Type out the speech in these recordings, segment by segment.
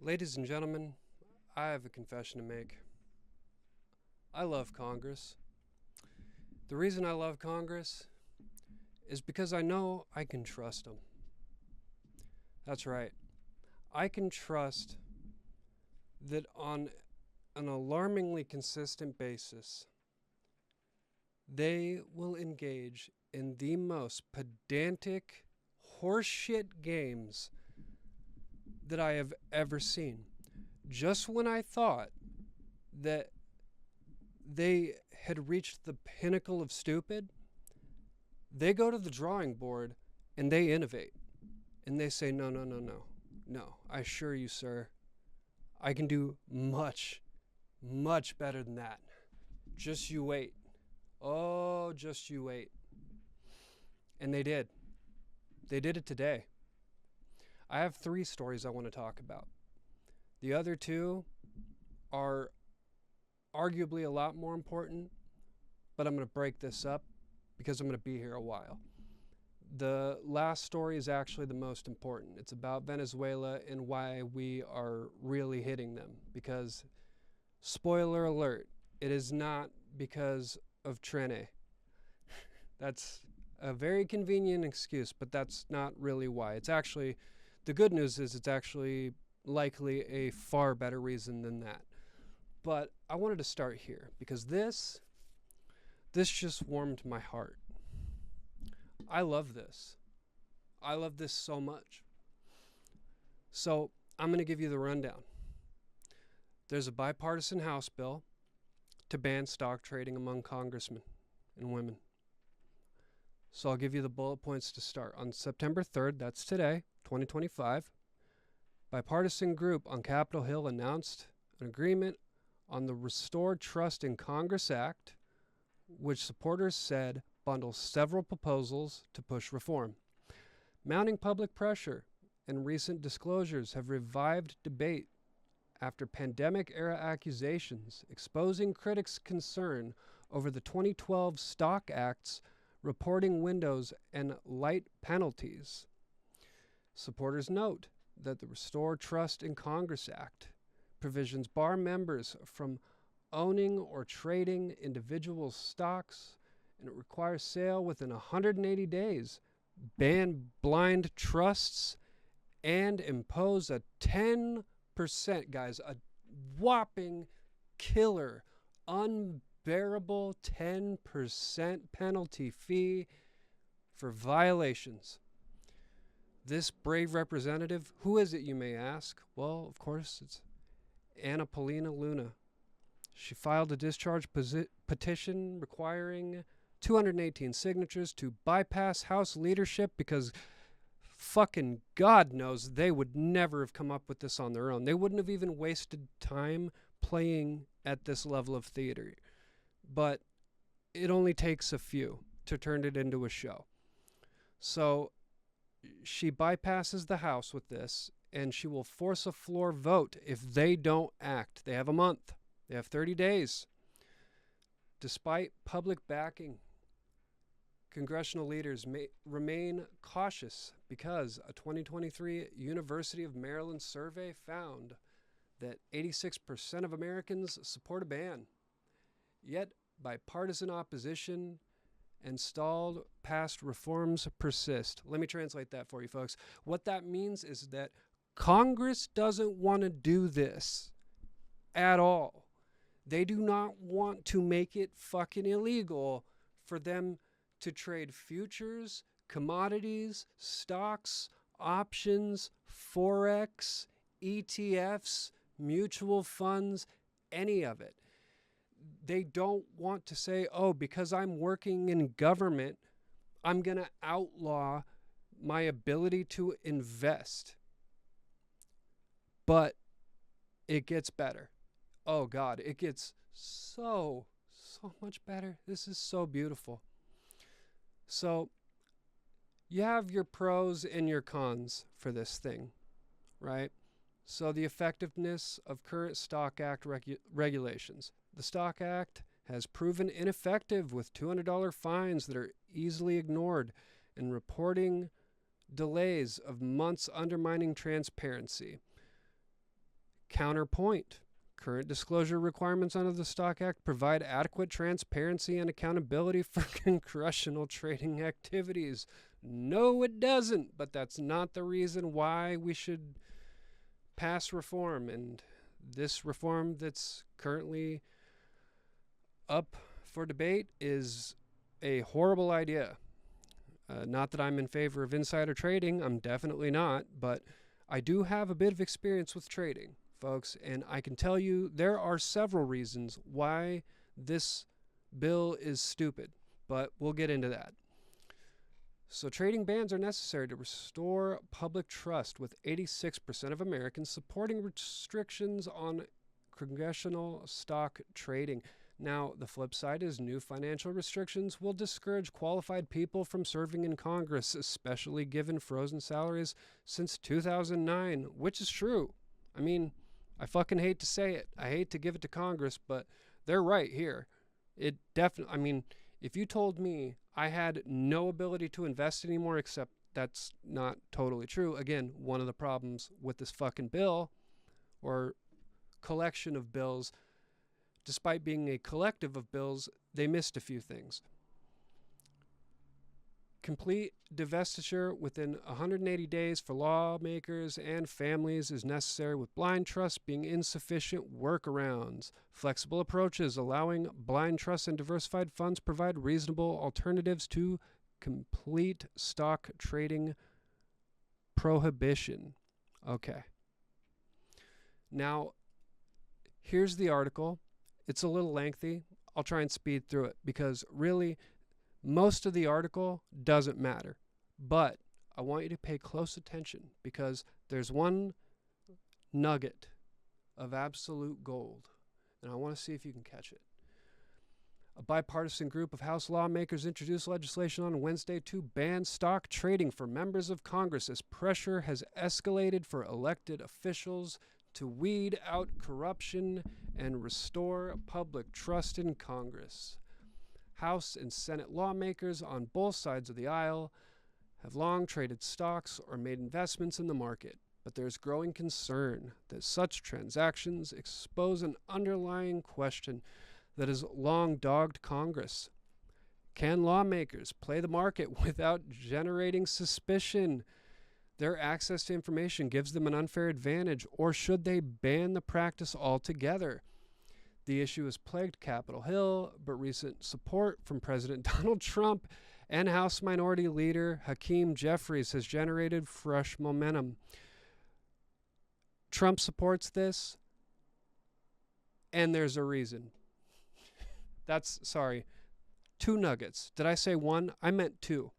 Ladies and gentlemen, I have a confession to make. I love Congress. The reason I love Congress is because I know I can trust them. That's right. I can trust that on an alarmingly consistent basis, they will engage in the most pedantic horseshit games that I have ever seen. Just when I thought that they had reached the pinnacle of stupid, they go to the drawing board and they innovate. And they say, no. No, I assure you, sir, I can do much, much better than that. Just you wait. Oh, just you wait. And they did. They did it today. I have 3 stories I want to talk about. The other 2 are arguably a lot more important, but I'm going to break this up because I'm going to be here a while. The last story is actually the most important. It's about Venezuela and why we are really hitting them. Because, spoiler alert, it is not because of Trene. That's a very convenient excuse, but that's not really why. It's actually, the good news is it's actually likely a far better reason than that. But I wanted to start here because this just warmed my heart. I love this. I love this so much. So I'm going to give you the rundown. There's a bipartisan House bill to ban stock trading among congressmen and women. So I'll give you the bullet points to start. On September 3rd, that's today, 2025, bipartisan group on Capitol Hill announced an agreement on the Restore Trust in Congress Act, which supporters said bundles several proposals to push reform. Mounting public pressure and recent disclosures have revived debate after pandemic-era accusations exposing critics' concern over the 2012 Stock Act's reporting windows and light penalties. Supporters note that the Restore Trust in Congress Act provisions bar members from owning or trading individual stocks, and it requires sale within 180 days, ban blind trusts, and impose a 10%, guys, a whopping killer, unbearable 10% penalty fee for violations. This brave representative, who is it, you may ask? Well, of course, it's Anna Paulina Luna. She filed a discharge petition requiring 218 signatures to bypass House leadership because fucking God knows they would never have come up with this on their own. They wouldn't have even wasted time playing at this level of theater. But it only takes a few to turn it into a show. So she bypasses the House with this, and she will force a floor vote if they don't act. They have a month. They have 30 days. Despite public backing, congressional leaders may remain cautious because a 2023 University of Maryland survey found that 86% of Americans support a ban. Yet, bipartisan opposition and stalled past reforms persist. Let me translate that for you, folks. What that means is that Congress doesn't want to do this at all. They do not want to make it fucking illegal for them to trade futures, commodities, stocks, options, forex, ETFs, mutual funds, any of it. They don't want to say, oh, because I'm working in government, I'm going to outlaw my ability to invest. But it gets better. Oh, God, it gets so much better. This is so beautiful. So you have your pros and your cons for this thing, right? So the effectiveness of current Stock Act regulations. The Stock Act has proven ineffective with $200 fines that are easily ignored and reporting delays of months undermining transparency. Counterpoint. Current disclosure requirements under the Stock Act provide adequate transparency and accountability for congressional trading activities. No, it doesn't, but that's not the reason why we should pass reform. And this reform that's currently up for debate is a horrible idea. Not that I'm in favor of insider trading, I'm definitely not, but I do have a bit of experience with trading, folks, and I can tell you there are several reasons why this bill is stupid, but we'll get into that. So trading bans are necessary to restore public trust, with 86% of Americans supporting restrictions on congressional stock trading. Now, the flip side is new financial restrictions will discourage qualified people from serving in Congress, especially given frozen salaries since 2009, which is true. I mean, I fucking hate to say it. I hate to give it to Congress, but they're right here. It definitely, I mean, if you told me I had no ability to invest anymore, except that's not totally true. Again, one of the problems with this fucking bill, or collection of bills, despite being a collective of bills, they missed a few things. Complete divestiture within 180 days for lawmakers and families is necessary, with blind trust being insufficient workarounds. Flexible approaches allowing blind trusts and diversified funds provide reasonable alternatives to complete stock trading prohibition. Okay. Now, here's the article. It's a little lengthy. I'll try and speed through it because really most of the article doesn't matter. But I want you to pay close attention because there's one nugget of absolute gold, and I want to see if you can catch it. A bipartisan group of House lawmakers introduced legislation on Wednesday to ban stock trading for members of Congress as pressure has escalated for elected officials to weed out corruption and restore public trust in Congress. House and Senate lawmakers on both sides of the aisle have long traded stocks or made investments in the market, but there's growing concern that such transactions expose an underlying question that has long dogged Congress. Can lawmakers play the market without generating suspicion? Their access to information gives them an unfair advantage, or should they ban the practice altogether? The issue has plagued Capitol Hill, but recent support from President Donald Trump and House Minority Leader Hakeem Jeffries has generated fresh momentum. Trump supports this, and there's a reason. Two nuggets. Did I say one? I meant two.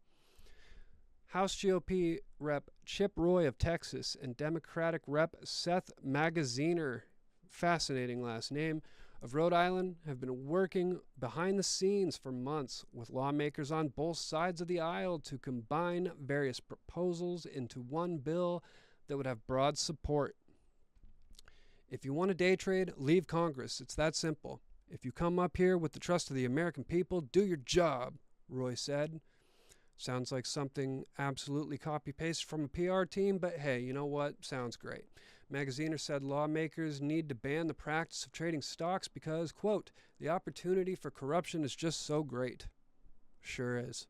House GOP Rep. Chip Roy of Texas and Democratic Rep. Seth Magaziner, fascinating last name, of Rhode Island have been working behind the scenes for months with lawmakers on both sides of the aisle to combine various proposals into one bill that would have broad support. If you want to day trade, leave Congress. It's that simple. If you come up here with the trust of the American people, do your job, Roy said. Sounds like something absolutely copy-paste from a PR team, but hey, you know what? Sounds great. Magaziner said lawmakers need to ban the practice of trading stocks because, quote, the opportunity for corruption is just so great. Sure is.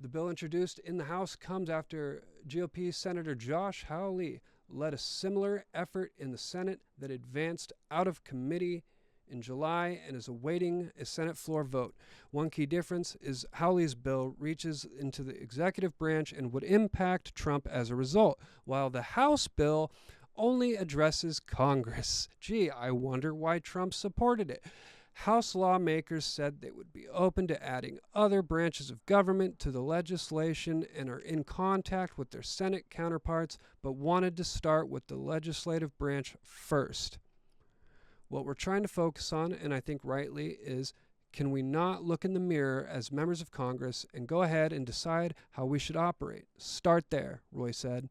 The bill introduced in the House comes after GOP Senator Josh Hawley led a similar effort in the Senate that advanced out of committee in July and is awaiting a Senate floor vote. One key difference is Hawley's bill reaches into the executive branch and would impact Trump as a result, while the House bill only addresses Congress. Gee, I wonder why Trump supported it. House lawmakers said they would be open to adding other branches of government to the legislation and are in contact with their Senate counterparts, but wanted to start with the legislative branch first. What we're trying to focus on, and I think rightly, is can we not look in the mirror as members of Congress and go ahead and decide how we should operate? Start there, Roy said.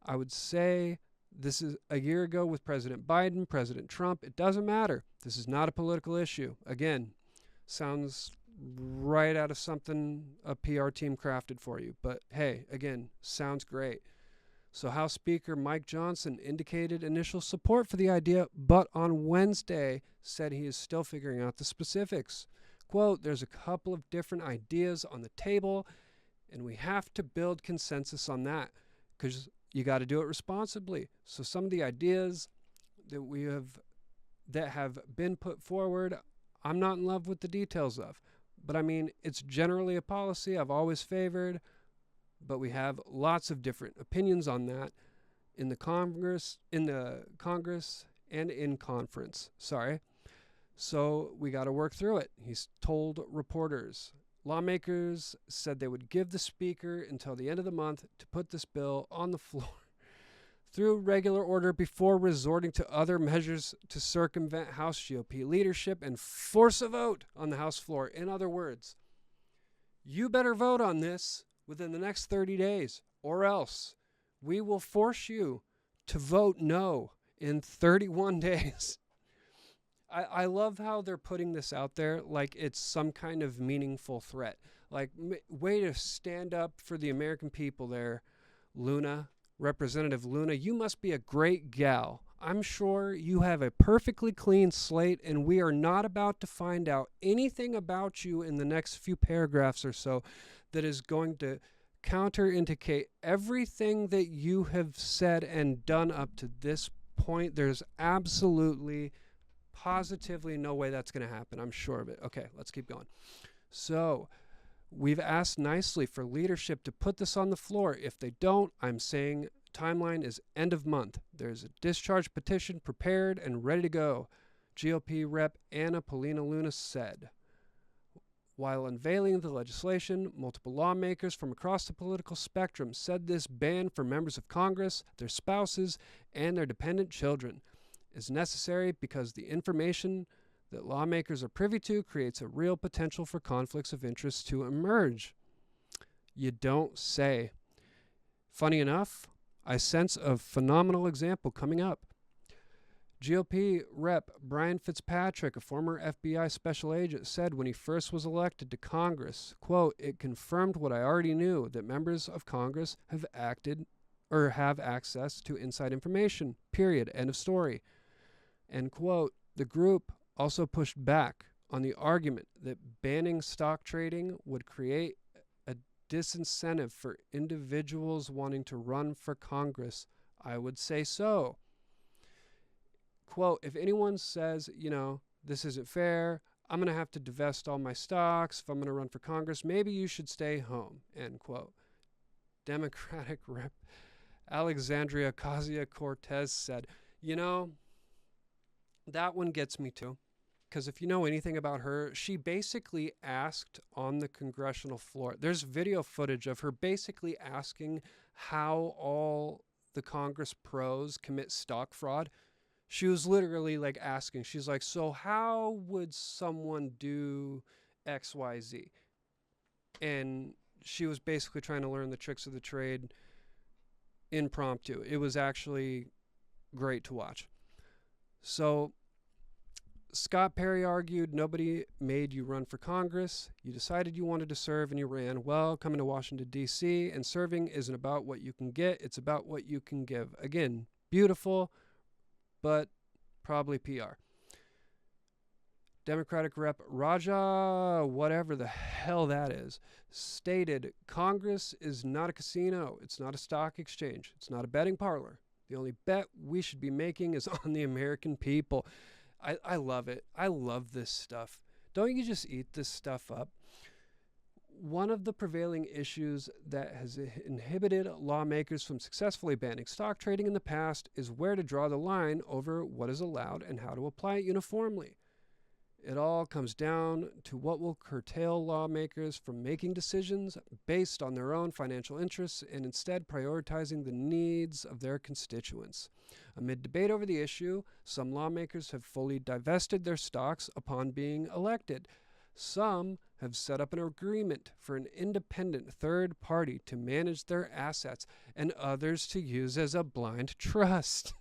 I would say this is a year ago with President Biden, President Trump. It doesn't matter. This is not a political issue. Again, sounds right out of something a PR team crafted for you. But hey, again, sounds great. So House Speaker Mike Johnson indicated initial support for the idea, but on Wednesday said he is still figuring out the specifics. Quote, there's a couple of different ideas on the table, and we have to build consensus on that because you got to do it responsibly. So some of the ideas that have been put forward, I'm not in love with the details of. But I mean, it's generally a policy I've always favored, but we have lots of different opinions on that in the Congress and in conference. So we got to work through it, he's told reporters. Lawmakers said they would give the speaker until the end of the month to put this bill on the floor through regular order before resorting to other measures to circumvent House GOP leadership and force a vote on the House floor. In other words, you better vote on this within the next 30 days, or else we will force you to vote no in 31 days. I love how they're putting this out there like it's some kind of meaningful threat. Like, way to stand up for the American people there, Luna. Representative Luna, you must be a great gal. I'm sure you have a perfectly clean slate, and we are not about to find out anything about you in the next few paragraphs or so that is going to counter-indicate everything that you have said and done up to this point. There's absolutely, positively no way that's going to happen. I'm sure of it. Okay, let's keep going. So we've asked nicely for leadership to put this on the floor. If they don't, I'm saying timeline is end of month. There's a discharge petition prepared and ready to go, GOP Rep. Anna Paulina Luna said. While unveiling the legislation, multiple lawmakers from across the political spectrum said this ban for members of Congress, their spouses, and their dependent children is necessary because the information that lawmakers are privy to creates a real potential for conflicts of interest to emerge. You don't say. Funny enough, I sense a phenomenal example coming up. GOP Rep. Brian Fitzpatrick, a former FBI special agent, said when he first was elected to Congress, quote, it confirmed what I already knew, that members of Congress have access to inside information, period, end of story. End quote. The group also pushed back on the argument that banning stock trading would create a disincentive for individuals wanting to run for Congress. I would say so. Quote, if anyone says, this isn't fair, I'm going to have to divest all my stocks if I'm going to run for Congress, maybe you should stay home, end quote. Democratic Rep. Alexandria Ocasio-Cortez said, that one gets me too. Because if you know anything about her, she basically asked on the congressional floor, there's video footage of her basically asking how all the Congress pros commit stock fraud. She was literally like asking, she's like, so how would someone do X, Y, Z? And she was basically trying to learn the tricks of the trade impromptu. It was actually great to watch. So Scott Perry argued, nobody made you run for Congress. You decided you wanted to serve and you ran. Well, coming to Washington, D.C. and serving isn't about what you can get. It's about what you can give. Again, beautiful, but probably PR. Democratic Rep. Raja, whatever the hell that is, stated, Congress is not a casino. It's not a stock exchange. It's not a betting parlor. The only bet we should be making is on the American people. I love it. I love this stuff. Don't you just eat this stuff up? One of the prevailing issues that has inhibited lawmakers from successfully banning stock trading in the past is where to draw the line over what is allowed and how to apply it uniformly. It all comes down to what will curtail lawmakers from making decisions based on their own financial interests and instead prioritizing the needs of their constituents. Amid debate over the issue, some lawmakers have fully divested their stocks upon being elected. Some have set up an agreement for an independent third party to manage their assets, and others to use as a blind trust.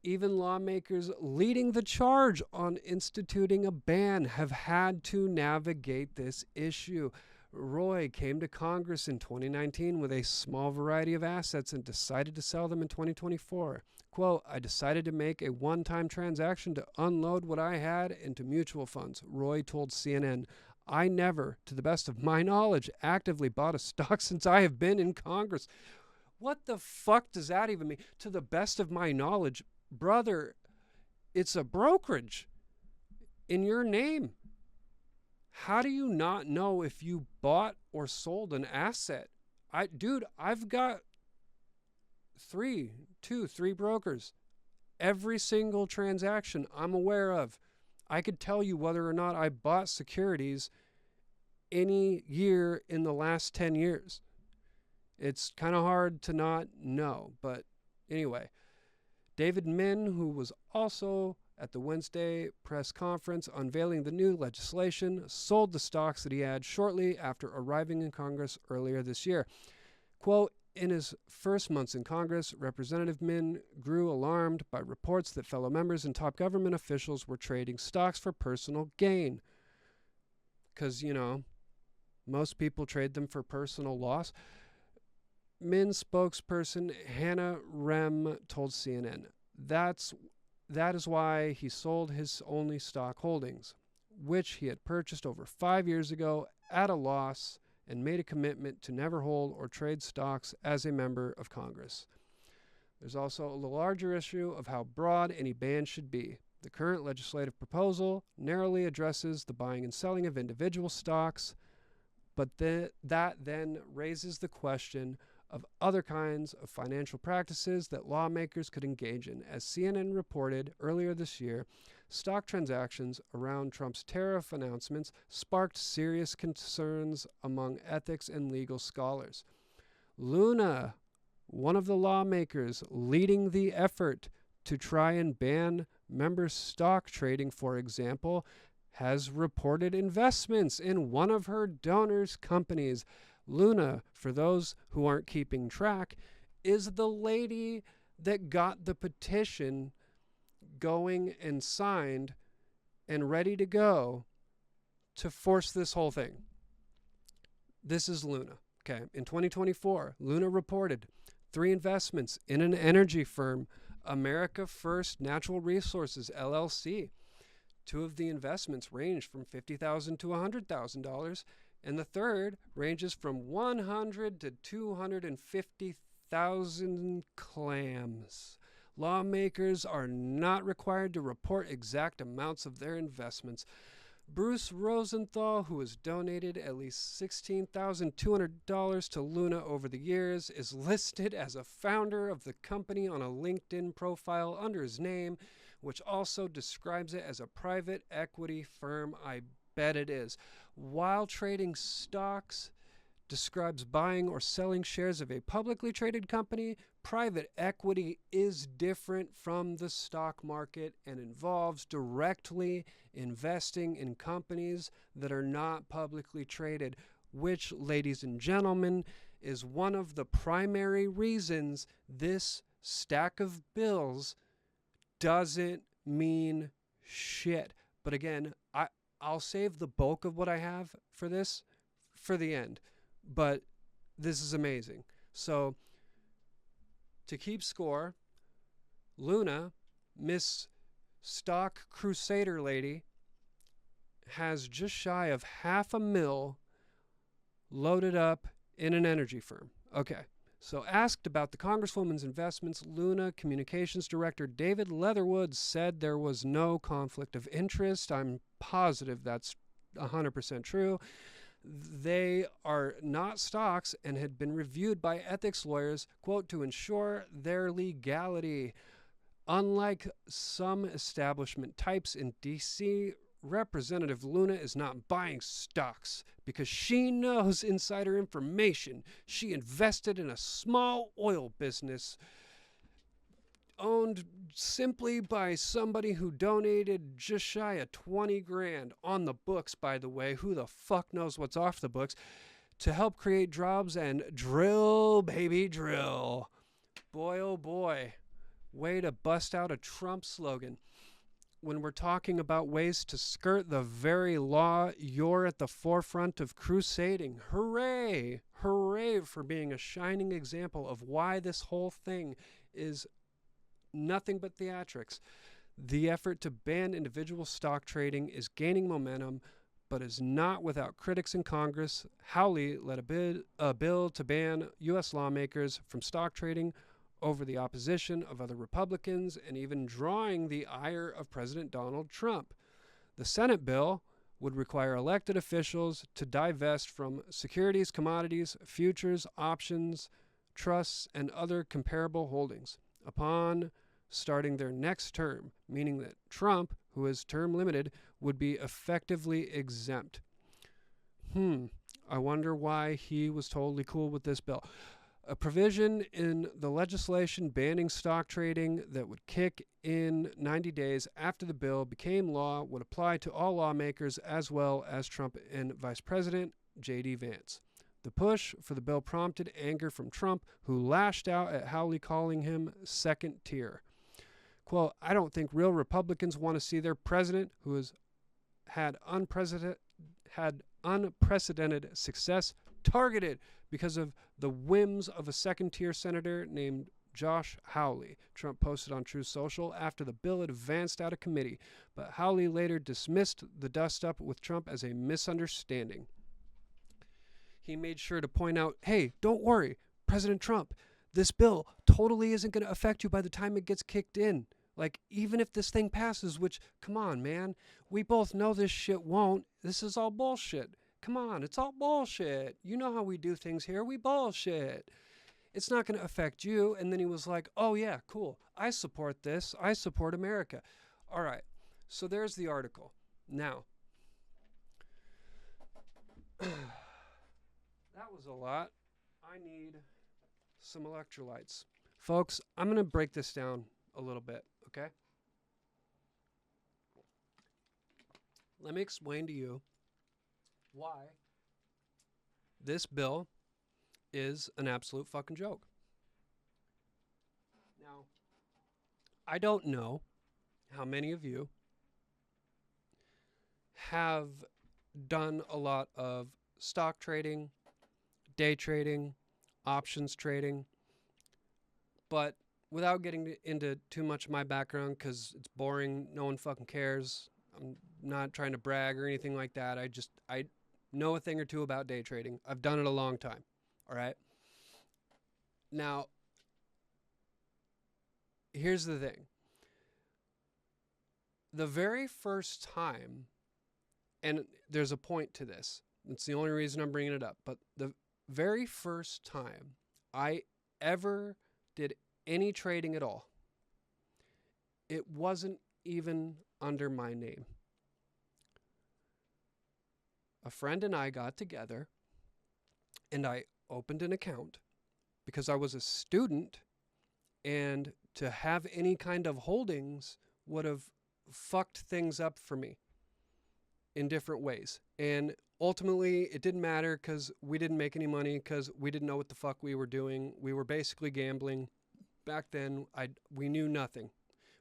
Even lawmakers leading the charge on instituting a ban have had to navigate this issue. Roy came to Congress in 2019 with a small variety of assets and decided to sell them in 2024. Quote, I decided to make a one-time transaction to unload what I had into mutual funds, Roy told CNN. I never, to the best of my knowledge, actively bought a stock since I have been in Congress. What the fuck does that even mean? To the best of my knowledge, brother, it's a brokerage in your name. How do you not know if you bought or sold an asset? I've got three brokers. Every single transaction I'm aware of, I could tell you whether or not I bought securities any year in the last 10 years. It's kind of hard to not know. But anyway, David Min, who was also at the Wednesday press conference unveiling the new legislation, sold the stocks that he had shortly after arriving in Congress earlier this year. Quote, in his first months in Congress, Representative Min grew alarmed by reports that fellow members and top government officials were trading stocks for personal gain. Because, most people trade them for personal loss. Min spokesperson Hannah Rem told CNN, that is why he sold his only stock holdings, which he had purchased over 5 years ago at a loss, and made a commitment to never hold or trade stocks as a member of Congress. There's also a larger issue of how broad any ban should be. The current legislative proposal narrowly addresses the buying and selling of individual stocks, but that then raises the question of other kinds of financial practices that lawmakers could engage in. As CNN reported earlier this year, stock transactions around Trump's tariff announcements sparked serious concerns among ethics and legal scholars. Luna, one of the lawmakers leading the effort to try and ban member stock trading, for example, has reported investments in one of her donors' companies. Luna, for those who aren't keeping track, is the lady that got the petition going and signed and ready to go to force this whole thing. This is Luna. Okay. In 2024, Luna reported 3 investments in an energy firm, America First Natural Resources, LLC. 2 of the investments ranged from $50,000 to $100,000, and the third ranges from $100,000 to $250,000 clams. Lawmakers are not required to report exact amounts of their investments. Bruce Rosenthal, who has donated at least $16,200 to Luna over the years, is listed as a founder of the company on a LinkedIn profile under his name, which also describes it as a private equity firm. I bet it is. While trading stocks describes buying or selling shares of a publicly traded company, private equity is different from the stock market and involves directly investing in companies that are not publicly traded, which, ladies and gentlemen, is one of the primary reasons this stack of bills doesn't mean shit. But again, I'll save the bulk of what I have for this for the end. But this is amazing. So, to keep score, Luna, Miss Stock Crusader Lady, has just shy of $500,000 loaded up in an energy firm. Okay. So asked about the Congresswoman's investments, Luna Communications Director David Leatherwood said there was no conflict of interest. I'm positive that's 100% true. They are not stocks and had been reviewed by ethics lawyers, quote, to ensure their legality. Unlike some establishment types in D.C., Representative Luna is not buying stocks because she knows insider information. She invested in a small oil business owned simply by somebody who donated just shy of $20,000 on the books, by the way. Who the fuck knows what's off the books? To help create jobs and drill, baby, drill. Boy, oh boy. Way to bust out a Trump slogan. when we're talking about ways to skirt the very law you're at the forefront of crusading. Hooray! Hooray for being a shining example of why this whole thing is nothing but theatrics. The effort to ban individual stock trading is gaining momentum, but is not without critics in Congress. Hawley led a bill to ban U.S. lawmakers from stock trading over the opposition of other Republicans and even drawing the ire of President Donald Trump. The Senate bill would require elected officials to divest from securities, commodities, futures, options, trusts, and other comparable holdings upon starting their next term, meaning that Trump, who is term limited, would be effectively exempt. I wonder why he was totally cool with this bill. A provision in the legislation banning stock trading that would kick in 90 days after the bill became law would apply to all lawmakers as well as Trump and Vice President J.D. Vance. The push for the bill prompted anger from Trump, who lashed out at Hawley, calling him second tier. Quote, I don't think real Republicans want to see their president, who has had unprecedented success, targeted because of the whims of a second-tier senator named Josh Hawley, Trump posted on Truth Social after the bill had advanced out of committee. But Hawley later dismissed the dust-up with Trump as a misunderstanding. He made sure to point out, hey, don't worry, President Trump, this bill totally isn't going to affect you by the time it gets kicked in. Like, even if this thing passes, which, come on, man, we both know this shit won't. This is all bullshit. Come on, it's all bullshit. You know how we do things here. We bullshit. It's not going to affect you. And then he was like, oh, yeah, cool. I support this. I support America. All right. So there's the article. Now, that was a lot. I need some electrolytes. Folks, I'm going to break this down a little bit, okay? Let me explain to you why this bill is an absolute fucking joke. Now, I don't know how many of you have done a lot of stock trading, day trading, options trading, but without getting into too much of my background, because it's boring, no one fucking cares. I'm not trying to brag or anything like that. I know a thing or two about day trading. I've done it a long time. All right. Now, here's the thing. The very first time, and there's a point to this. It's the only reason I'm bringing it up. But the very first time I ever did any trading at all, it wasn't even under my name. A friend and I got together and I opened an account because I was a student, and to have any kind of holdings would have fucked things up for me in different ways. And ultimately, it didn't matter because we didn't make any money because we didn't know what the fuck we were doing. We were basically gambling. Back then, we knew nothing.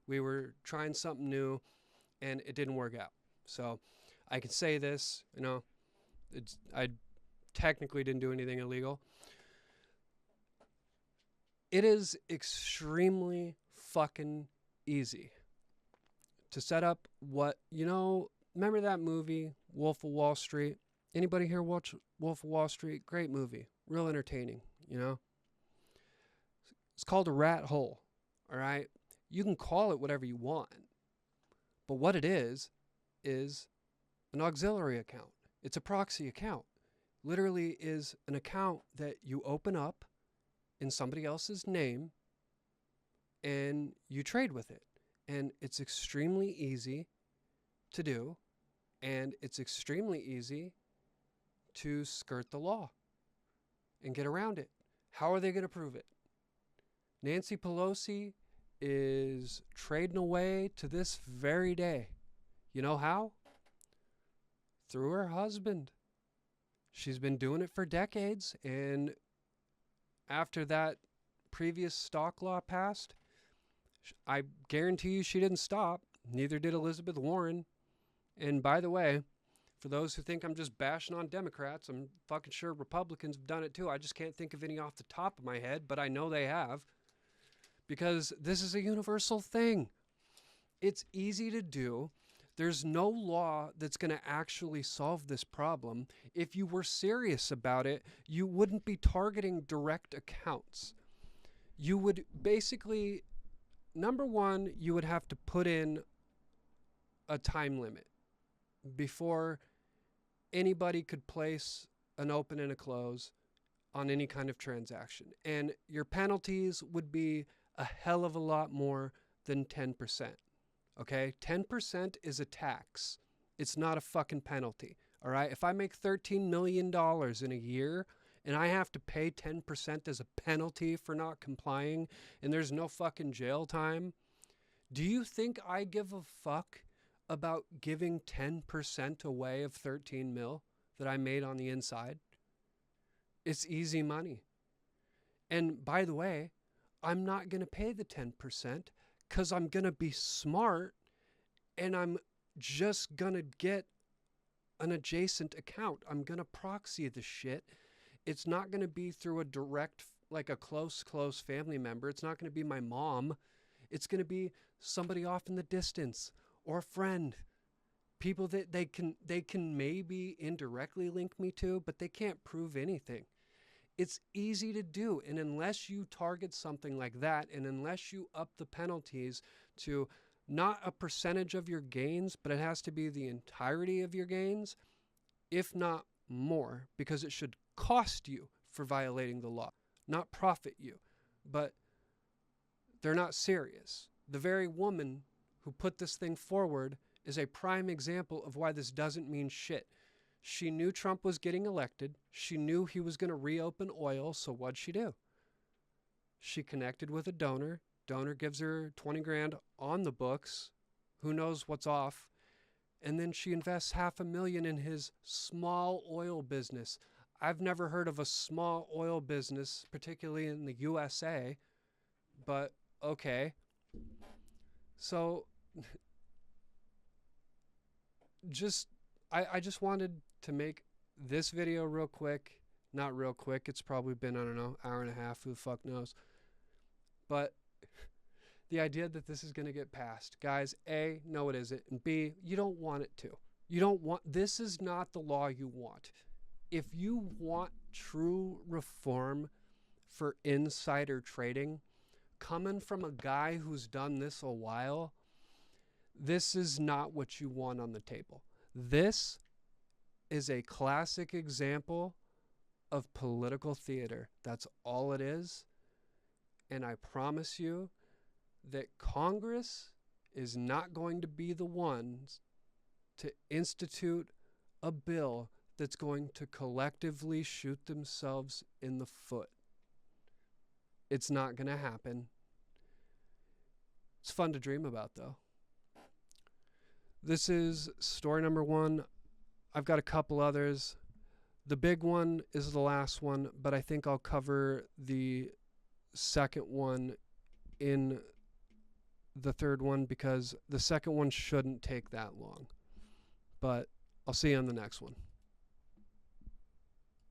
We were trying something new, and it didn't work out. So I can say this, I technically didn't do anything illegal. It is extremely fucking easy to set up remember that movie, Wolf of Wall Street? Anybody here watch Wolf of Wall Street? Great movie. Real entertaining, It's called a rat hole, all right? You can call it whatever you want. But what it is an auxiliary account. It's a proxy account. Literally is an account that you open up in somebody else's name and you trade with it. And it's extremely easy to do, and it's extremely easy to skirt the law and get around it. How are they going to prove it? Nancy Pelosi is trading away to this very day. You know how? Through her husband. She's been doing it for decades, and after that previous stock law passed, I guarantee you she didn't stop. Neither did Elizabeth Warren. And by the way, for those who think I'm just bashing on Democrats, I'm fucking sure Republicans have done it too. I just can't think of any off the top of my head, but I know they have. Because this is a universal thing. It's easy to do. There's no law that's going to actually solve this problem. If you were serious about it, you wouldn't be targeting direct accounts. You would basically, number one, you would have to put in a time limit before anybody could place an open and a close on any kind of transaction. And your penalties would be a hell of a lot more than 10%. Okay? 10% is a tax. It's not a fucking penalty. All right? If I make $13 million in a year and I have to pay 10% as a penalty for not complying and there's no fucking jail time, do you think I give a fuck about giving 10% away of 13 mil that I made on the inside? It's easy money. And by the way, I'm not going to pay the 10% because I'm going to be smart and I'm just going to get an adjacent account. I'm going to proxy the shit. It's not going to be through a direct, like a close family member. It's not going to be my mom. It's going to be somebody off in the distance or a friend. People that they can maybe indirectly link me to, but they can't prove anything. It's easy to do. And unless you target something like that, and unless you up the penalties to not a percentage of your gains, but it has to be the entirety of your gains, if not more, because it should cost you for violating the law, not profit you. But they're not serious. The very woman who put this thing forward is a prime example of why this doesn't mean shit. She knew Trump was getting elected. She knew he was going to reopen oil. So what'd she do? She connected with a donor. Donor gives her 20 grand on the books. Who knows what's off? And then she invests $500,000 in his small oil business. I've never heard of a small oil business, particularly in the USA, but okay. So I just wanted to make this video real quick. Not real quick. It's probably been, I don't know, hour and a half. Who the fuck knows? But the idea that this is going to get passed. Guys, A, no it isn't. And B, you don't want it to. This is not the law you want. If you want true reform for insider trading, coming from a guy who's done this a while, this is not what you want on the table. This is a classic example of political theater. That's all it is. And I promise you that Congress is not going to be the ones to institute a bill that's going to collectively shoot themselves in the foot. It's not going to happen. It's fun to dream about, though. This is story number 1. I've got a couple others. The big one is the last one, but I think I'll cover the second one in the third one because the second one shouldn't take that long. But I'll see you on the next one.